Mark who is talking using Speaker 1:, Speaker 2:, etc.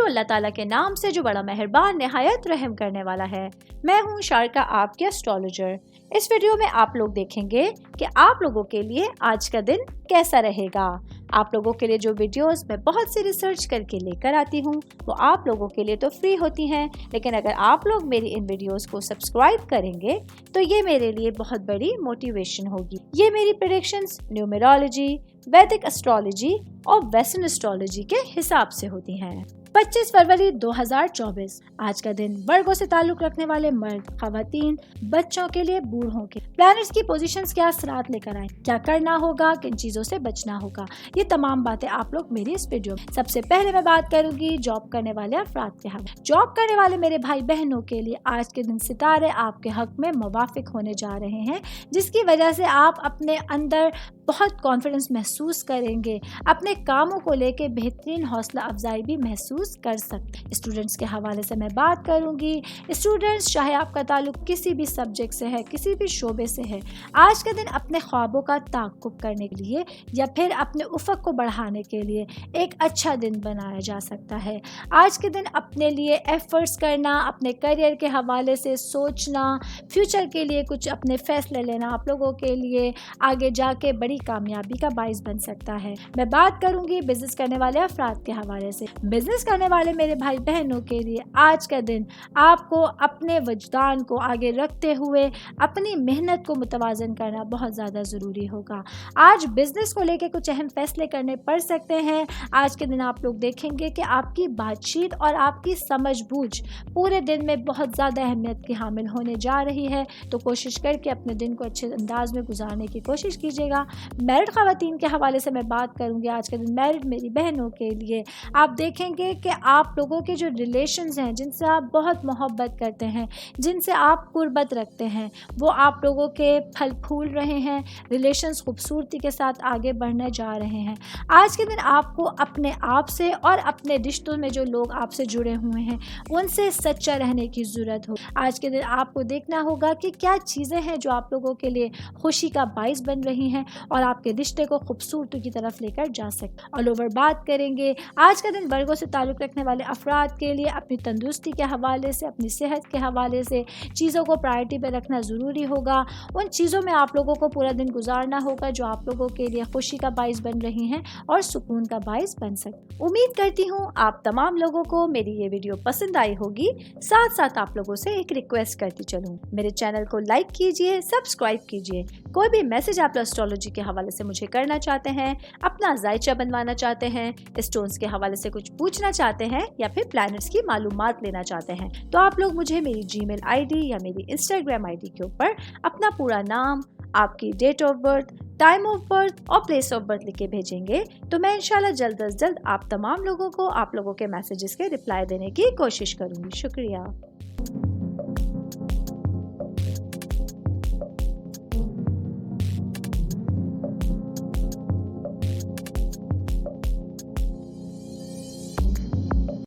Speaker 1: شروع اللہ تعالیٰ کے نام سے جو بڑا مہربان نہایت رحم کرنے والا ہے۔ میں ہوں شارکا، آپ کے اسٹرالوجر۔ اس ویڈیو میں آپ لوگ دیکھیں گے کہ آپ لوگوں کے لیے آج کا دن کیسا رہے گا۔ آپ لوگوں کے لیے جو ویڈیوز میں بہت سی ریسرچ کر کے لے کر آتی ہوں وہ آپ لوگوں کے لیے تو فری ہوتی ہیں، لیکن اگر آپ لوگ میری ان ویڈیوز کو سبسکرائب کریں گے تو یہ میرے لیے بہت بڑی موٹیویشن ہوگی۔ یہ میری پریڈکشنز نیومرولوجی، ویدک اسٹرالوجی اور ویسٹرن اسٹرالوجی کے حساب سے ہوتی ہیں۔ 25 فروری 2024 آج کا دن ورگو سے تعلق رکھنے والے مرد، خواتین، بچوں کے لیے، بوڑھوں کے پلانٹس کی پوزیشنز کیا اثرات لے کر آئیں، کیا کرنا ہوگا، کن چیزوں سے بچنا ہوگا، یہ تمام باتیں آپ لوگ میری اس ویڈیو میں۔ سب سے پہلے میں بات کروں گی جاب کرنے والے افراد کے حق۔ جاب کرنے والے میرے بھائی بہنوں کے لیے آج کے دن ستارے آپ کے حق میں موافق ہونے جا رہے ہیں، جس کی وجہ سے آپ اپنے اندر بہت کانفیڈنس محسوس کریں گے، اپنے کاموں کو لے کے بہترین حوصلہ افزائی بھی محسوس کر سکتے۔ اسٹوڈنٹس کے حوالے سے میں بات کروں گی۔ اسٹوڈنٹس، چاہے آپ کا تعلق کسی بھی سبجیکٹ سے ہے، کسی بھی شعبے سے ہے، آج کا دن اپنے خوابوں کا تعاقب کرنے کے لیے یا پھر اپنے افق کو بڑھانے کے لیے ایک اچھا دن بنایا جا سکتا ہے۔ آج کے دن اپنے لیے ایفرٹس کرنا، اپنے کریئر کے حوالے سے سوچنا، فیوچر کے لیے کچھ اپنے فیصلے لینا آپ لوگوں کے لیے آگے جا کے بڑی کامیابی کا باعث بن سکتا ہے۔ میں بات کروں گی بزنس کرنے والے افراد کے حوالے سے۔ بزنس کرنے والے میرے بھائی بہنوں کے لیے آج کا دن آپ کو اپنے وجدان کو آگے رکھتے ہوئے اپنی محنت کو متوازن کرنا بہت زیادہ ضروری ہوگا۔ آج بزنس کو لے کے کچھ اہم فیصلے کرنے پڑ سکتے ہیں۔ آج کے دن آپ لوگ دیکھیں گے کہ آپ کی بات چیت اور آپ کی سمجھ بوجھ پورے دن میں بہت زیادہ اہمیت کی حامل ہونے جا رہی ہے، تو کوشش کر کے اپنے دن کو اچھے انداز میں گزارنے کی کوشش کیجیے گا۔ میرڈ خواتین کے حوالے سے میں بات کروں گی۔ آج کے دن میرڈ میری بہنوں کے لیے آپ دیکھیں گے کہ آپ لوگوں کے جو ریلیشنز ہیں، جن سے آپ بہت محبت کرتے ہیں، جن سے آپ قربت رکھتے ہیں، وہ آپ لوگوں کے پھل پھول رہے ہیں، ریلیشنز خوبصورتی کے ساتھ آگے بڑھنے جا رہے ہیں۔ آج کے دن آپ کو اپنے آپ سے اور اپنے رشتوں میں جو لوگ آپ سے جڑے ہوئے ہیں ان سے سچا رہنے کی ضرورت ہو۔ آج کے دن آپ کو دیکھنا ہوگا کہ کیا چیزیں ہیں جو آپ لوگوں کے لیے خوشی کا باعث بن رہی ہیں اور آپ کے رشتے کو خوبصورتی کی طرف لے کر جا سکتے۔ آل اوور بات کریں گے آج کا دن ورگوں سے تعلق رکھنے والے افراد کے لیے اپنی تندرستی کے حوالے سے، اپنی صحت کے حوالے سے چیزوں کو پرائرٹی پہ رکھنا ضروری ہوگا۔ ان چیزوں میں آپ لوگوں کو پورا دن گزارنا ہوگا جو آپ لوگوں کے لیے خوشی کا باعث بن رہی ہیں اور سکون کا باعث بن سکتے۔ امید کرتی ہوں آپ تمام لوگوں کو میری یہ ویڈیو پسند آئی ہوگی۔ ساتھ ساتھ آپ لوگوں سے ایک ریکویسٹ کرتی چلوں، میرے چینل کو لائک کیجئے، سبسکرائب کیجئے۔ کوئی بھی میسج آپ اسٹرالوجی کے حوالے سے مجھے کرنا چاہتے ہیں، اپنا ذائچہ بنوانا چاہتے ہیں، اسٹونز کے حوالے سے کچھ پوچھنا چاہتے ہیں یا پھر پلانٹس کی معلومات لینا چاہتے ہیں، تو آپ لوگ مجھے میری جی میل آئی ڈی یا میری انسٹاگرام آئی ڈی کے اوپر اپنا پورا نام، آپ کی date of birth, time of birth اور پلیس آف برتھ لکھ کے بھیجیں گے تو میں انشاءاللہ جلد از جلد آپ تمام لوگوں کو آپ لوگوں کے میسیجز کے رپلائی دینے کی کوشش کروں گی۔ شکریہ۔